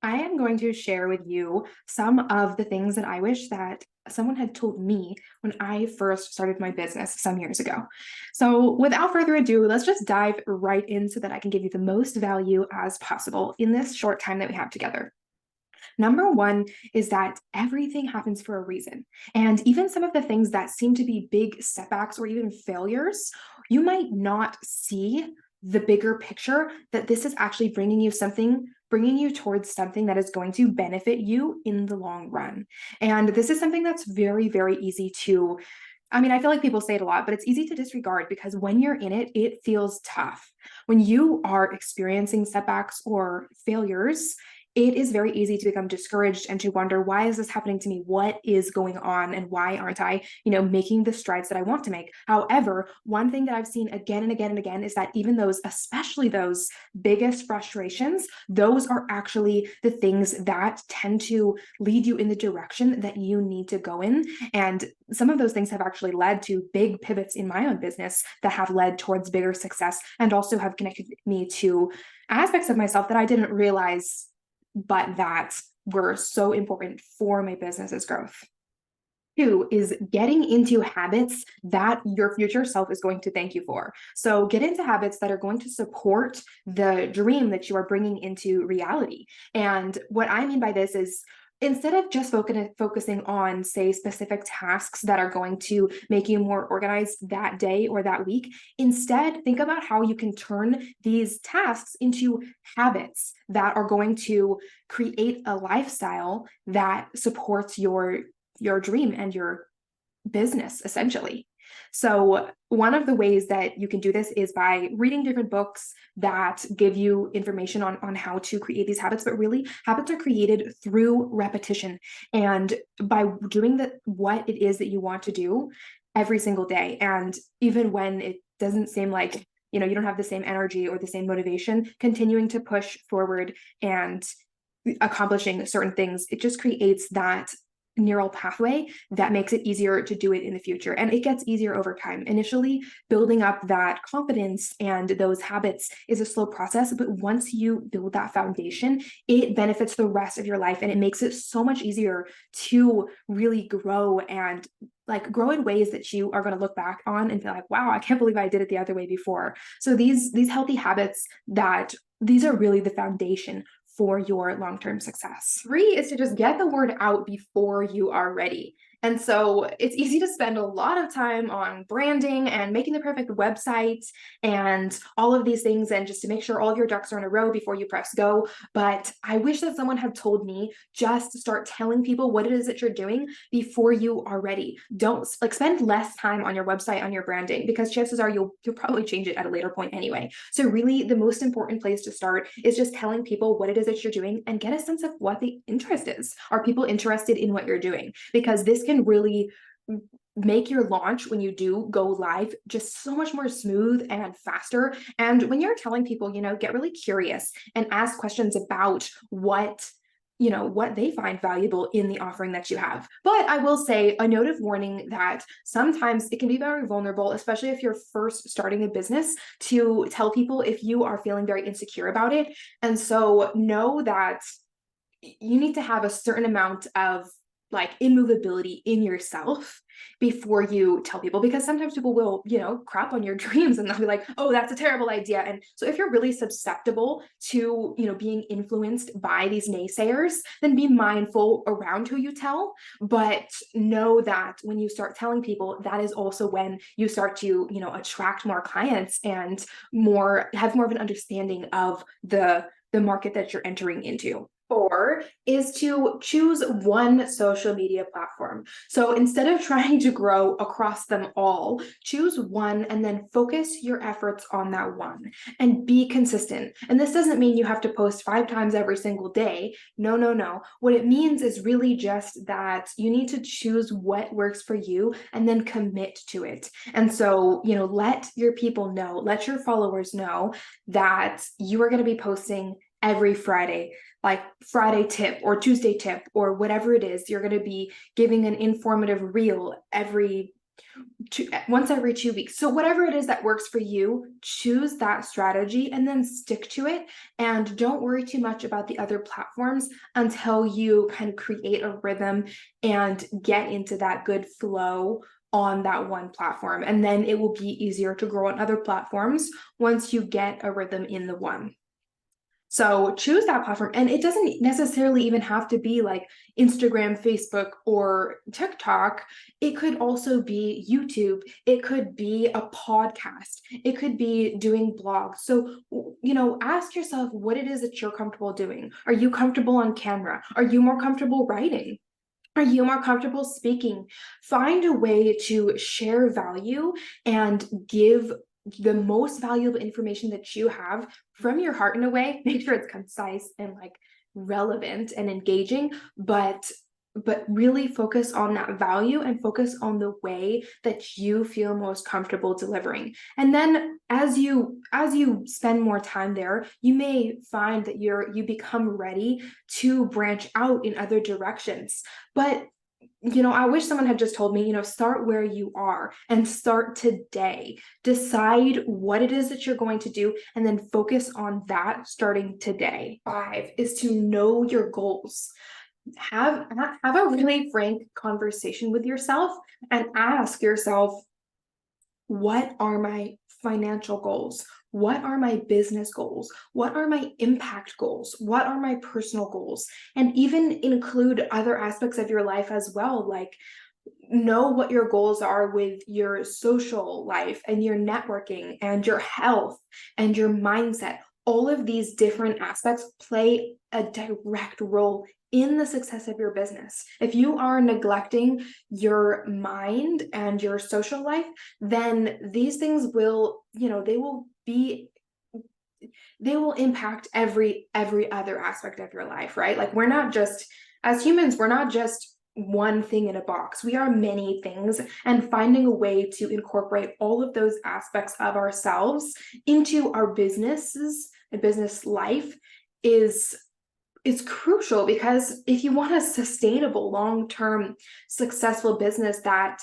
I am going to share with you some of the things that I wish that someone had told me when I first started my business some years ago. So, without further ado, let's just dive right in so that I can give you the most value as possible in this short time that we have together. Number one is that everything happens for a reason. And even some of the things that seem to be big setbacks or even failures, you might not see the bigger picture that this is actually bringing you towards something that is going to benefit you in the long run. And this is something that's very, very easy to. I mean, I feel like people say it a lot, but it's easy to disregard because when you're in it, it feels tough. When you are experiencing setbacks or failures, it is very easy to become discouraged and to wonder, why is this happening to me? What is going on? And why aren't I, making the strides that I want to make? However, one thing that I've seen again and again and again is that even those, especially those biggest frustrations, those are actually the things that tend to lead you in the direction that you need to go in. And some of those things have actually led to big pivots in my own business that have led towards bigger success and also have connected me to aspects of myself that I didn't realize but that were so important for my business's growth. Two is getting into habits that your future self is going to thank you for. So get into habits that are going to support the dream that you are bringing into reality. And what I mean by this is instead of just focusing on, say, specific tasks that are going to make you more organized that day or that week, instead think about how you can turn these tasks into habits that are going to create a lifestyle that supports your dream and your business essentially. So one of the ways that you can do this is by reading different books that give you information on how to create these habits, but really habits are created through repetition and by doing what it is that you want to do every single day. And even when it doesn't seem like you don't have the same energy or the same motivation, continuing to push forward and accomplishing certain things, it just creates that neural pathway that makes it easier to do it in the future. And it gets easier over time. Initially, building up that confidence and those habits is a slow process, but once you build that foundation, it benefits the rest of your life and it makes it so much easier to really grow and grow in ways that you are going to look back on and feel like, wow, I can't believe I did it the other way before. So these healthy habits that these are really the foundation for your long-term success. Three is to just get the word out before you are ready. And so it's easy to spend a lot of time on branding and making the perfect website and all of these things, and just to make sure all of your ducks are in a row before you press go. But I wish that someone had told me just to start telling people what it is that you're doing before you are ready. Don't spend less time on your website, on your branding, because chances are you'll probably change it at a later point anyway. So really the most important place to start is just telling people what it is that you're doing and get a sense of what the interest is. Are people interested in what you're doing? Because this can really make your launch when you do go live just so much more smooth and faster. And when you're telling people, get really curious and ask questions about what they find valuable in the offering that you have. But I will say a note of warning that sometimes it can be very vulnerable, especially if you're first starting a business, to tell people if you are feeling very insecure about it. And so know that you need to have a certain amount of immovability in yourself before you tell people, because sometimes people will crap on your dreams and they'll be like, oh, that's a terrible idea. And so if you're really susceptible to being influenced by these naysayers, then be mindful around who you tell, but know that when you start telling people, that is also when you start to attract more clients and have more of an understanding of the market that you're entering into. Four is to choose one social media platform. So instead of trying to grow across them all, choose one and then focus your efforts on that one and be consistent. And this doesn't mean you have to post 5 times every single day. No, no, no. What it means is really just that you need to choose what works for you and then commit to it. And so, let your people know, let your followers know that you are going to be posting every Friday, like Friday tip or Tuesday tip or whatever it is. You're going to be giving an informative reel every once every 2 weeks. So whatever it is that works for you, choose that strategy and then stick to it. And don't worry too much about the other platforms until you kind of create a rhythm and get into that good flow on that one platform. And then it will be easier to grow on other platforms once you get a rhythm in the one. So choose that platform. And it doesn't necessarily even have to be like Instagram, Facebook, or TikTok. It could also be YouTube. It could be a podcast. It could be doing blogs. So, ask yourself what it is that you're comfortable doing. Are you comfortable on camera? Are you more comfortable writing? Are you more comfortable speaking? Find a way to share value and give the most valuable information that you have from your heart in a way. Make sure it's concise and like relevant and engaging, but really focus on that value and focus on the way that you feel most comfortable delivering. And then as you spend more time there, you may find that you become ready to branch out in other directions. But I wish someone had just told me, start where you are and start today. Decide what it is that you're going to do and then focus on that starting today. 5 is to know your goals. Have a really frank conversation with yourself and ask yourself, what are my financial goals? What are my business goals? What are my impact goals? What are my personal goals? And even include other aspects of your life as well, like know what your goals are with your social life and your networking and your health and your mindset. All of these different aspects play a direct role in the success of your business. If you are neglecting your mind and your social life, then these things will, they will impact every other aspect of your life, right? Like as humans, we're not just one thing in a box. We are many things, and finding a way to incorporate all of those aspects of ourselves into our businesses and business life is crucial, because if you want a sustainable, long-term, successful business that,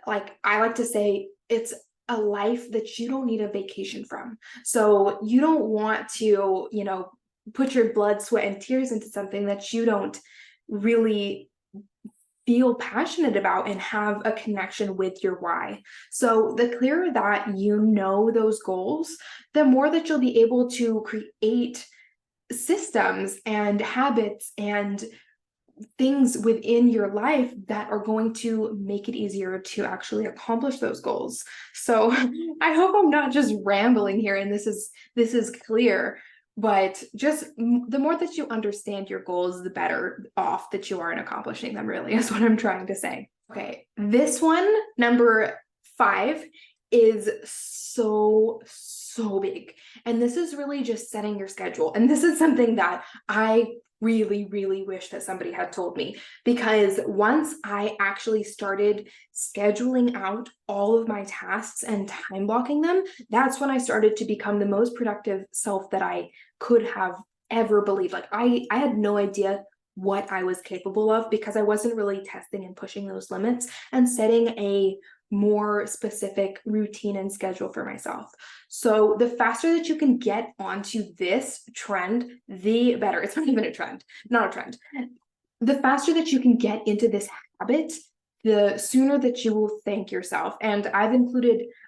like I like to say, it's a life that you don't need a vacation from. So you don't want to, put your blood, sweat, and tears into something that you don't really feel passionate about and have a connection with your why. So the clearer that you know those goals, the more that you'll be able to create systems and habits and things within your life that are going to make it easier to actually accomplish those goals. So I hope I'm not just rambling here and this is clear, but just the more that you understand your goals, the better off that you are in accomplishing them, really, is what I'm trying to say. Okay, this one, number 5, is so big. And this is really just setting your schedule. And this is something that I really, really wish that somebody had told me, because once I actually started scheduling out all of my tasks and time blocking them, that's when I started to become the most productive self that I could have ever believed. Like I had no idea what I was capable of, because I wasn't really testing and pushing those limits and setting a more specific routine and schedule for myself. So the faster that you can get onto this trend, the better. It's not even a trend, not a trend. The faster that you can get into this habit, the sooner that you will thank yourself. And I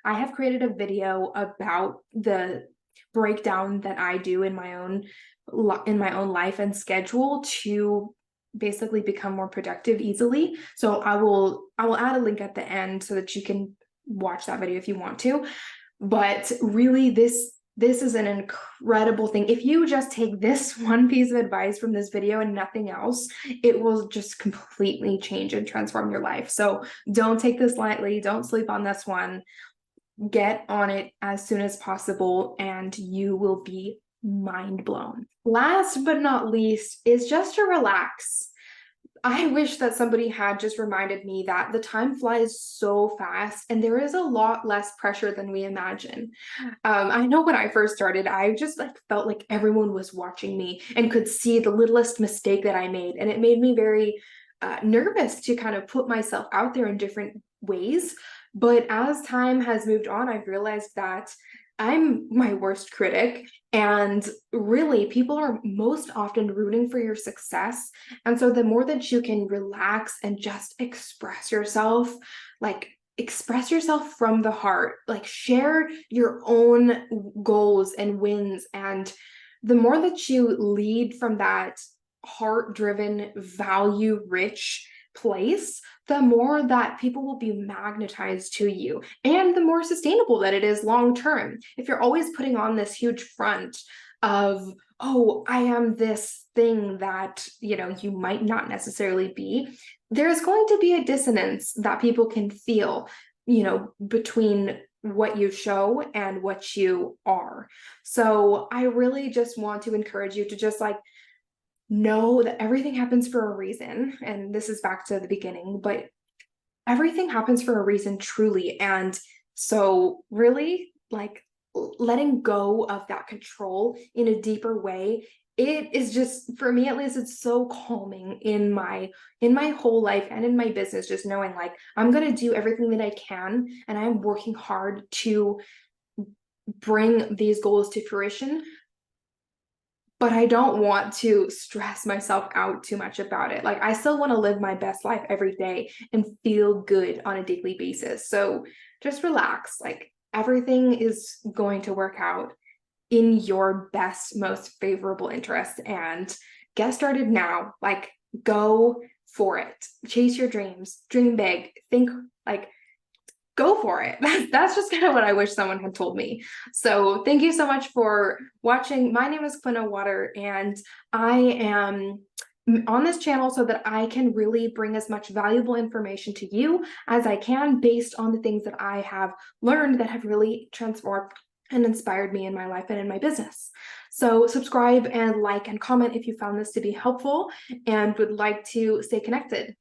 have created a video about the breakdown that I do in my own life and schedule to basically become more productive easily. So I will add a link at the end so that you can watch that video if you want to. But really, this is an incredible thing. If you just take this one piece of advice from this video and nothing else, it will just completely change and transform your life. So don't take this lightly. Don't sleep on this one. Get on it as soon as possible and you will be mind blown. Last but not least is just to relax. I wish that somebody had just reminded me that the time flies so fast and there is a lot less pressure than we imagine. I know when I first started, I just felt like everyone was watching me and could see the littlest mistake that I made. And it made me very nervous to kind of put myself out there in different ways. But as time has moved on, I've realized that I'm my worst critic. And really, people are most often rooting for your success. And so the more that you can relax and just express yourself, like express yourself from the heart, like share your own goals and wins. And the more that you lead from that heart driven, value rich place, the more that people will be magnetized to you and the more sustainable that it is long term. If you're always putting on this huge front of, oh, I am this thing that, you might not necessarily be, there's going to be a dissonance that people can feel, between what you show and what you are. So I really just want to encourage you to just like know that everything happens for a reason. And this is back to the beginning, but everything happens for a reason, truly. And so, really, like letting go of that control in a deeper way, it is just, for me at least, it's so calming in my whole life and in my business, just knowing like I'm going to do everything that I can and I'm working hard to bring these goals to fruition, but I don't want to stress myself out too much about it. Like, I still want to live my best life every day and feel good on a daily basis. So just relax. Like, everything is going to work out in your best, most favorable interest. And get started now. Like, go for it. Chase your dreams, dream big, think like, go for it. That's just kind of what I wish someone had told me. So thank you so much for watching. My name is Quinna Water, and I am on this channel so that I can really bring as much valuable information to you as I can based on the things that I have learned that have really transformed and inspired me in my life and in my business. So subscribe and like and comment if you found this to be helpful and would like to stay connected.